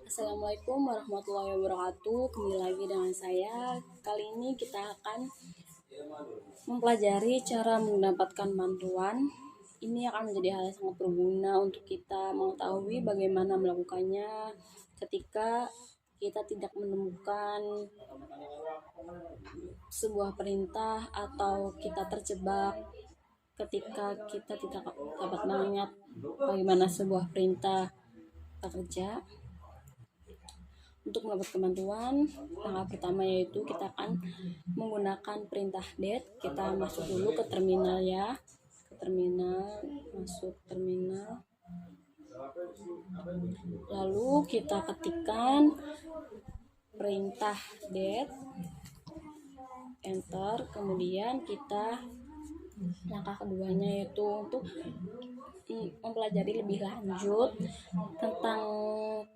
Assalamualaikum warahmatullahi wabarakatuh. Kembali lagi dengan saya. Kali ini kita akan mempelajari cara mendapatkan bantuan. Ini akan menjadi hal yang sangat berguna untuk kita mengetahui bagaimana melakukannya ketika kita tidak menemukan sebuah perintah atau kita terjebak ketika kita tidak dapat mengingat bagaimana sebuah perintah bekerja. Untuk mendapatkan bantuan, langkah pertama yaitu kita akan menggunakan perintah DET. Kita masuk dulu ke terminal ya, masuk terminal. Lalu kita ketikkan perintah DET, enter. Kemudian kita langkah keduanya yaitu untuk mempelajari lebih lanjut tentang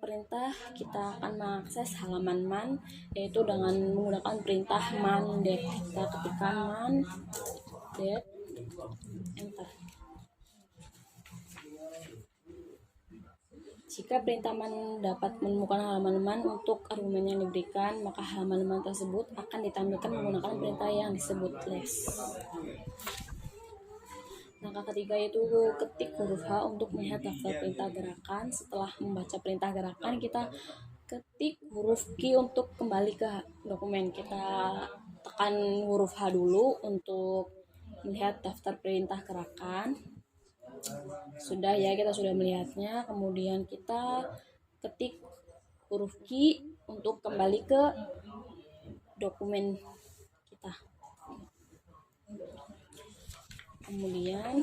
perintah. Kita akan mengakses halaman man yaitu dengan menggunakan perintah man-det. Kita ketikkan man-det, enter. Jika perintah man dapat menemukan halaman man untuk argumen yang diberikan, maka halaman man tersebut akan ditampilkan menggunakan perintah yang disebut less. Langkah ketiga yaitu ketik huruf H untuk melihat daftar perintah gerakan. Setelah membaca perintah gerakan, kita ketik huruf Q untuk kembali ke dokumen. Kita tekan huruf H dulu untuk melihat daftar perintah gerakan. Sudah ya, kita sudah melihatnya. Kemudian kita ketik huruf Q untuk kembali ke dokumen kita. Kemudian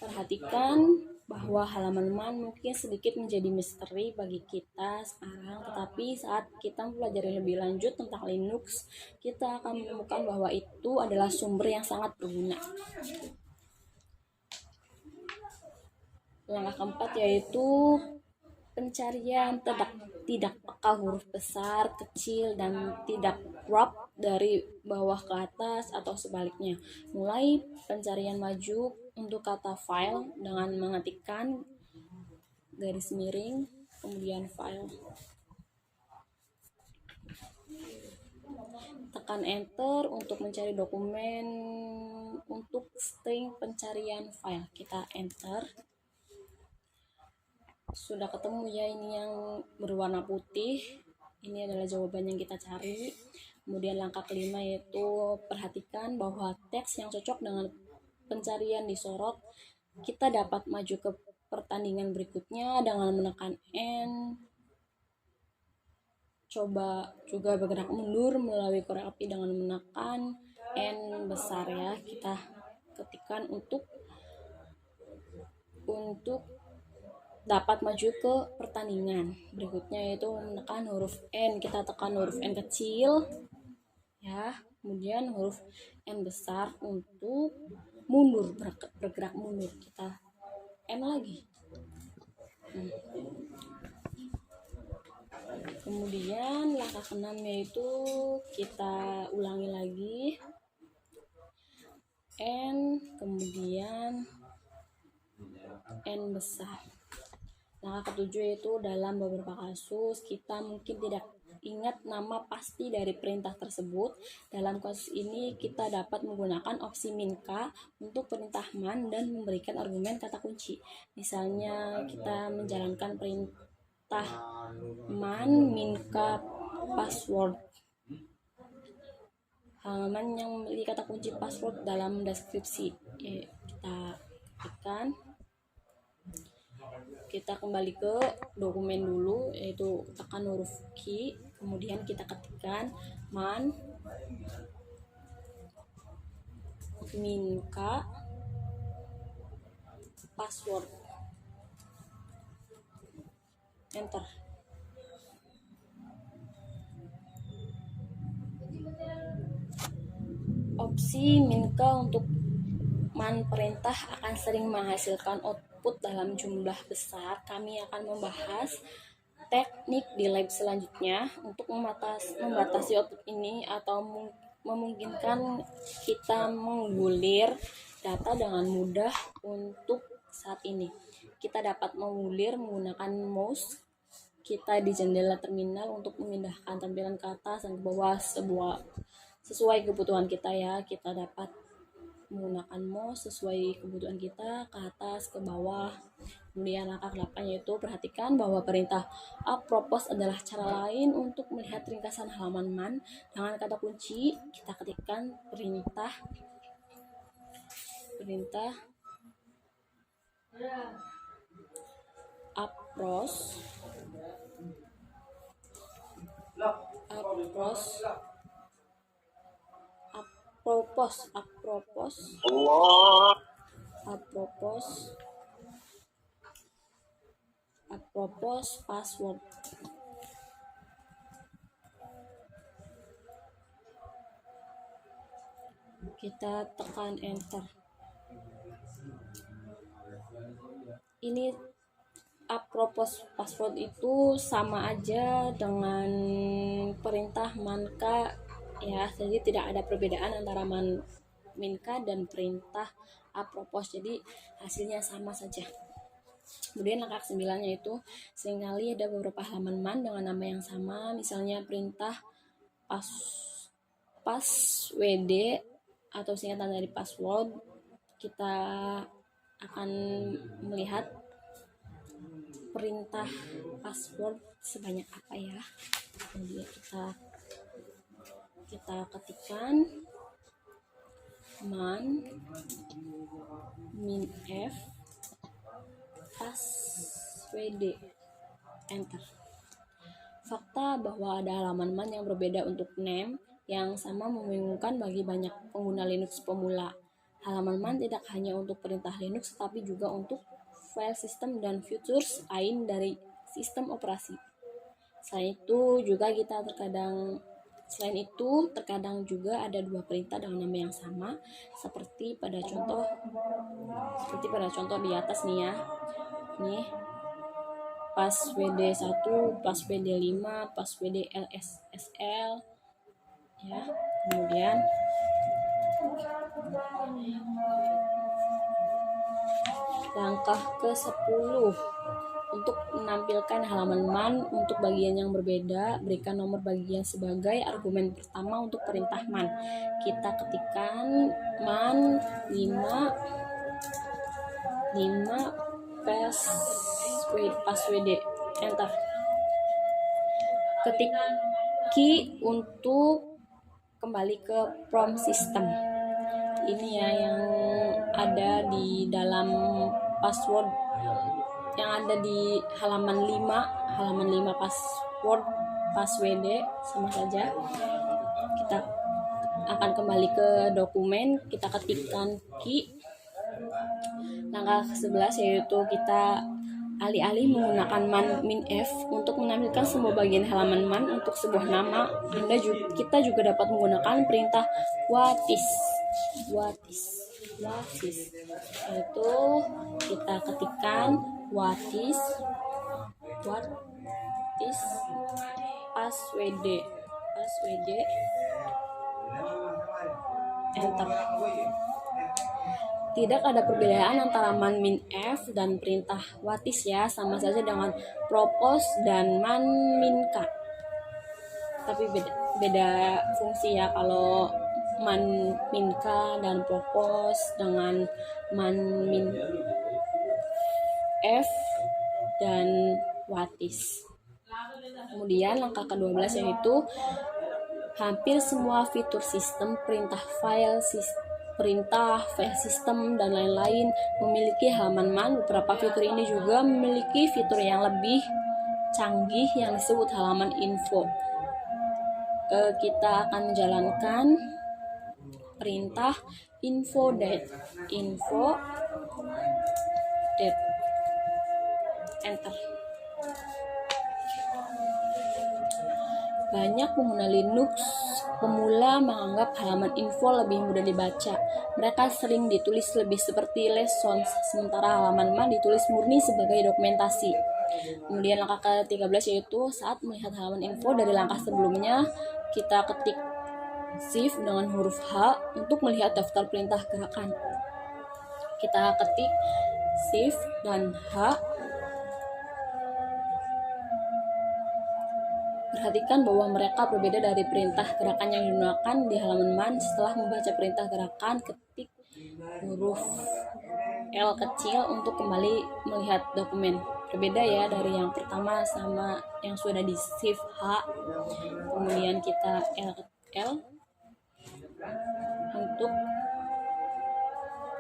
perhatikan bahwa halaman man mungkin sedikit menjadi misteri bagi kita sekarang, tetapi saat kita mempelajari lebih lanjut tentang Linux, kita akan menemukan bahwa itu adalah sumber yang sangat berguna. Langkah keempat yaitu pencarian tidak peka huruf besar, kecil, dan tidak wrap dari bawah ke atas atau sebaliknya. Mulai pencarian maju untuk kata file dengan mengetikkan garis miring, kemudian file. Tekan enter untuk mencari dokumen untuk string pencarian file. Kita enter. Sudah ketemu ya, ini yang berwarna putih. Ini adalah jawaban yang kita cari. Kemudian langkah kelima yaitu perhatikan bahwa teks yang cocok dengan pencarian disorot. Kita dapat maju ke pertandingan berikutnya dengan menekan N. Coba juga bergerak mundur melalui korek api dengan menekan N besar ya. Kita ketikkan untuk dapat maju ke pertandingan berikutnya yaitu menekan huruf N. Kita tekan huruf N kecil ya, kemudian huruf N besar untuk mundur, bergerak mundur. Kita N lagi. Kemudian langkah keenam yaitu kita ulangi lagi N, kemudian N besar. Langkah ketujuh yaitu dalam beberapa kasus kita mungkin tidak ingat nama pasti dari perintah tersebut. Dalam kasus ini kita dapat menggunakan opsi minka untuk perintah man dan memberikan argumen kata kunci. Misalnya kita menjalankan perintah man minka password. Halaman yang memiliki kata kunci password dalam deskripsi. Kita ketikkan. Kita kembali ke dokumen dulu, yaitu tekan huruf Q, kemudian kita ketikkan man minka password, enter. Opsi minka untuk man perintah akan sering menghasilkan output dalam jumlah besar. Kami akan membahas teknik di lab selanjutnya untuk membatasi output ini atau memungkinkan kita mengulir data dengan mudah. Untuk saat ini kita dapat mengulir menggunakan mouse. kita di jendela terminal untuk memindahkan tampilan ke atas dan ke bawah sesuai kebutuhan kita ya. Kita dapat menggunakan mouse sesuai kebutuhan kita, ke atas, ke bawah. Kemudian langkah 8 yaitu perhatikan bahwa perintah apropos adalah cara lain untuk melihat ringkasan halaman man. Dengan kata kunci kita ketikkan perintah apropos password. Kita tekan enter. Ini apropos password itu sama aja dengan perintah manka ya, jadi tidak ada perbedaan antara minka dan perintah apropos, jadi hasilnya sama saja. Kemudian langkah 9 yaitu seringkali ada beberapa halaman man dengan nama yang sama, misalnya perintah passwd atau singkatan dari password. Kita akan melihat perintah password sebanyak apa ya. Kemudian kita ketikkan man minf passwd, enter. Fakta bahwa ada halaman man yang berbeda untuk name yang sama membingungkan bagi banyak pengguna Linux pemula. Halaman man tidak hanya untuk perintah Linux, tetapi juga untuk file system dan features lain dari sistem operasi. Selain itu terkadang juga ada dua perintah dengan nama yang sama, seperti pada contoh di atas nih ya. Nih passwd 1, passwd 5, passwd lssl ya. Kemudian langkah ke-10 untuk menampilkan halaman man untuk bagian yang berbeda, berikan nomor bagian sebagai argumen pertama untuk perintah man. Kita ketikkan man 5 passwd, enter. Ketik key untuk kembali ke prompt system. Ini ya yang ada di dalam password yang ada di halaman 5 passwd sama saja. Kita akan kembali ke dokumen, kita ketikkan key. Langkah 11 yaitu kita alih-alih menggunakan man minf untuk menampilkan semua bagian halaman man untuk sebuah nama, kita juga dapat menggunakan perintah whatis, yaitu kita ketikkan whatis passwd, enter. Tidak ada perbedaan antara man minf dan perintah whatis ya, sama saja dengan propose dan man minka, tapi beda fungsi ya. Kalau man minka dan propose dengan man minf dan whatis. Kemudian langkah ke-12 yaitu hampir semua fitur sistem, perintah file system dan lain-lain memiliki halaman man. Beberapa fitur ini juga memiliki fitur yang lebih canggih yang disebut halaman info. Kita akan menjalankan perintah info date, enter. Banyak pengguna Linux pemula menganggap halaman info lebih mudah dibaca. Mereka sering ditulis lebih seperti lessons, sementara halaman man ditulis murni sebagai dokumentasi. Kemudian langkah ke-13 yaitu saat melihat halaman info dari langkah sebelumnya, kita ketik shift dengan huruf H untuk melihat daftar perintah gerakan. Kita ketik shift dan H Perhatikan bahwa mereka berbeda dari perintah gerakan yang digunakan di halaman man. Setelah membaca perintah gerakan, ketik huruf L kecil untuk kembali melihat dokumen. Berbeda ya dari yang pertama sama yang sudah di shift H. Kemudian kita L untuk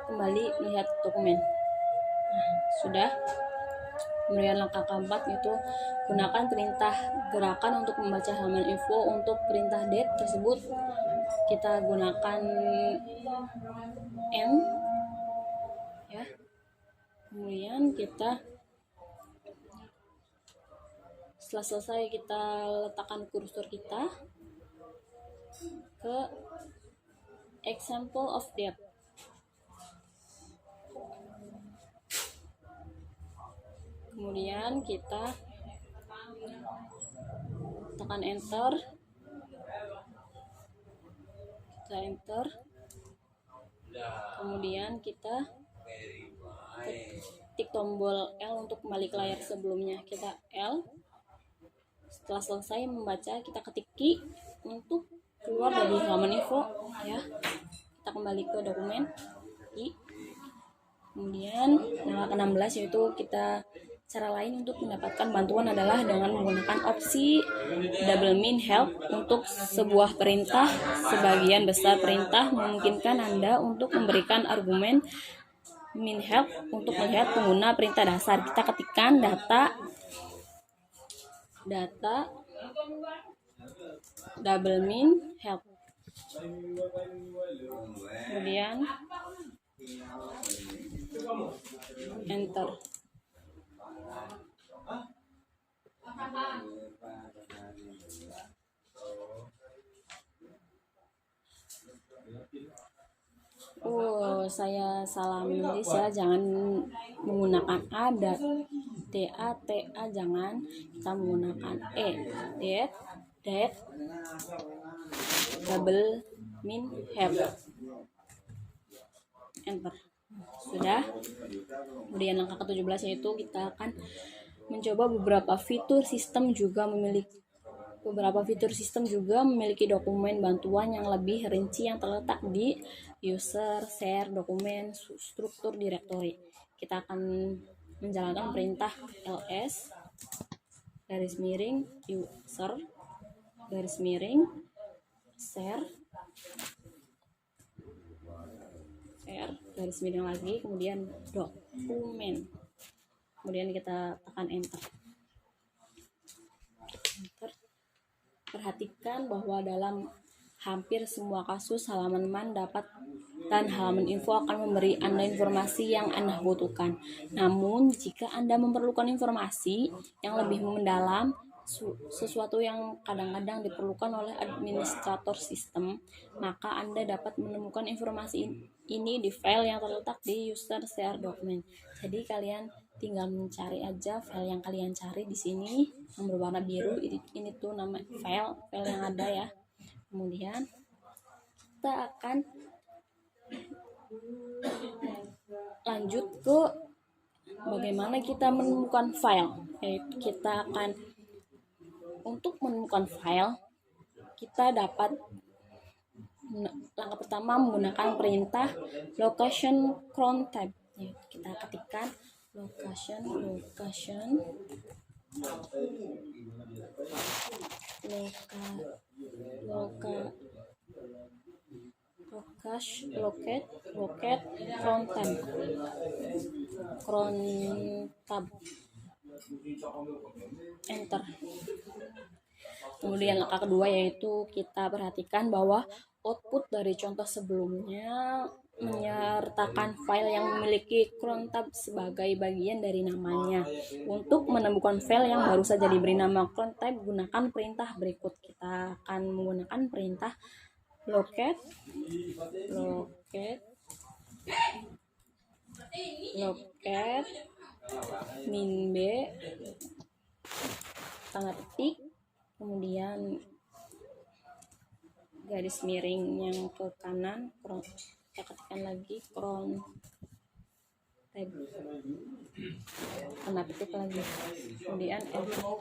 kembali melihat dokumen. Nah, sudah. Kemudian langkah keempat yaitu gunakan perintah gerakan untuk membaca halaman info. Untuk perintah date tersebut kita gunakan N ya. Kemudian kita setelah selesai kita letakkan kursor kita ke example of date. Kemudian kita tekan enter, kemudian kita ketik tombol L untuk kembali ke layar sebelumnya. Kita L. Setelah selesai membaca, kita ketik Q untuk keluar dari halaman info ya. Kita kembali ke dokumen Q. Kemudian langkah ke-16 yaitu cara lain untuk mendapatkan bantuan adalah dengan menggunakan opsi double min help untuk sebuah perintah. Sebagian besar perintah memungkinkan Anda untuk memberikan argumen min help untuk melihat pengguna perintah dasar. Kita ketikkan data double min help. Kemudian enter. Saya salah menulis ya, jangan menggunakan A dan TA jangan, kita menggunakan date double min help. Enter. Sudah. Kemudian langkah ke-17 yaitu kita akan mencoba beberapa fitur sistem juga memiliki dokumen bantuan yang lebih rinci yang terletak di user, share, dokumen, struktur, direktori. Kita akan menjalankan perintah ls user share lagi, kemudian dokumen. Kemudian kita tekan enter. Perhatikan bahwa dalam hampir semua kasus halaman man dan halaman info akan memberi Anda informasi yang Anda butuhkan. Namun, jika Anda memerlukan informasi yang lebih mendalam, sesuatu yang kadang-kadang diperlukan oleh administrator sistem, maka Anda dapat menemukan informasi ini di file yang terletak di user share document. Jadi kalian tinggal mencari aja file yang kalian cari di sini yang berwarna biru. Ini tuh nama file yang ada ya. Kemudian kita akan lanjut ke bagaimana kita menemukan file. Yaitu kita akan untuk menemukan file, kita dapat langkah pertama menggunakan perintah location cron tab. Kita ketikkan location locate cron tab. Enter. Kemudian langkah kedua yaitu kita perhatikan bahwa output dari contoh sebelumnya menyertakan file yang memiliki cron tab sebagai bagian dari namanya. Untuk menemukan file yang baru saja diberi nama cron tab, gunakan perintah berikut. Kita akan menggunakan perintah locate min b tanda petik, kemudian garis miring yang ke kanan, kita ketikkan lagi cron tab tanda petik lagi, kemudian enter.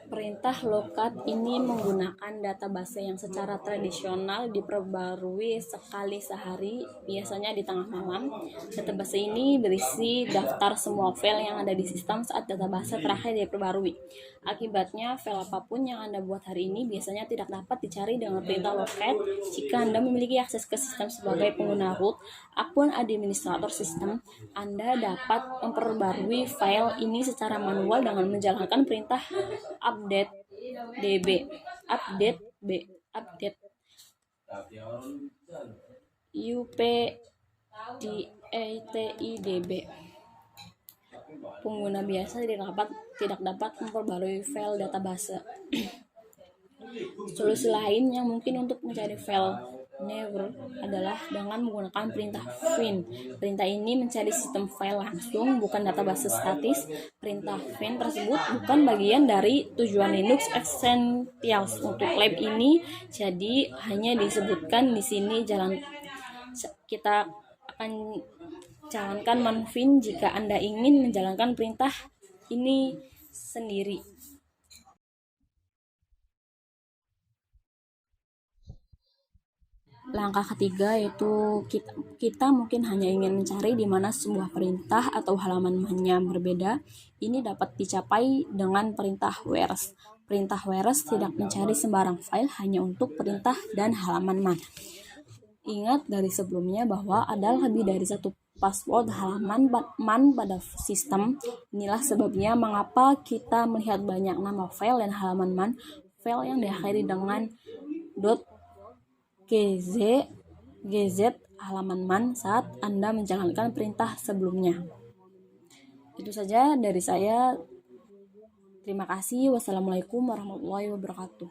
Perintah lokat ini menggunakan database yang secara tradisional diperbarui sekali sehari, biasanya di tengah malam. Database ini berisi daftar semua file yang ada di sistem saat database terakhir diperbarui. Akibatnya, file apapun yang Anda buat hari ini biasanya tidak dapat dicari dengan perintah lokat jika Anda memiliki akses ke sistem sebagai pengguna root, akun administrator sistem. Anda dapat memperbarui file ini secara manual dengan menjalankan perintah update db update updatedb. Pengguna biasa tidak dapat memperbarui file database. Solusi lain yang mungkin untuk mencari file never adalah dengan menggunakan perintah find. Perintah ini mencari sistem file langsung, bukan database statis. Perintah find tersebut bukan bagian dari tujuan Linux Essentials untuk lab ini, jadi hanya disebutkan di sini. Kita akan jalankan manfind jika Anda ingin menjalankan perintah ini sendiri. Langkah ketiga yaitu kita mungkin hanya ingin mencari di mana sebuah perintah atau halaman man-nya berbeda. Ini dapat dicapai dengan perintah whereas. Perintah whereas tidak mencari sembarang file, hanya untuk perintah dan halaman man. Ingat dari sebelumnya bahwa ada lebih dari satu password halaman man pada sistem. Inilah sebabnya mengapa kita melihat banyak nama file dan halaman man, file yang diakhiri dengan .gz halaman man saat Anda menjalankan perintah sebelumnya. Itu saja dari saya. Terima kasih. Wassalamualaikum warahmatullahi wabarakatuh.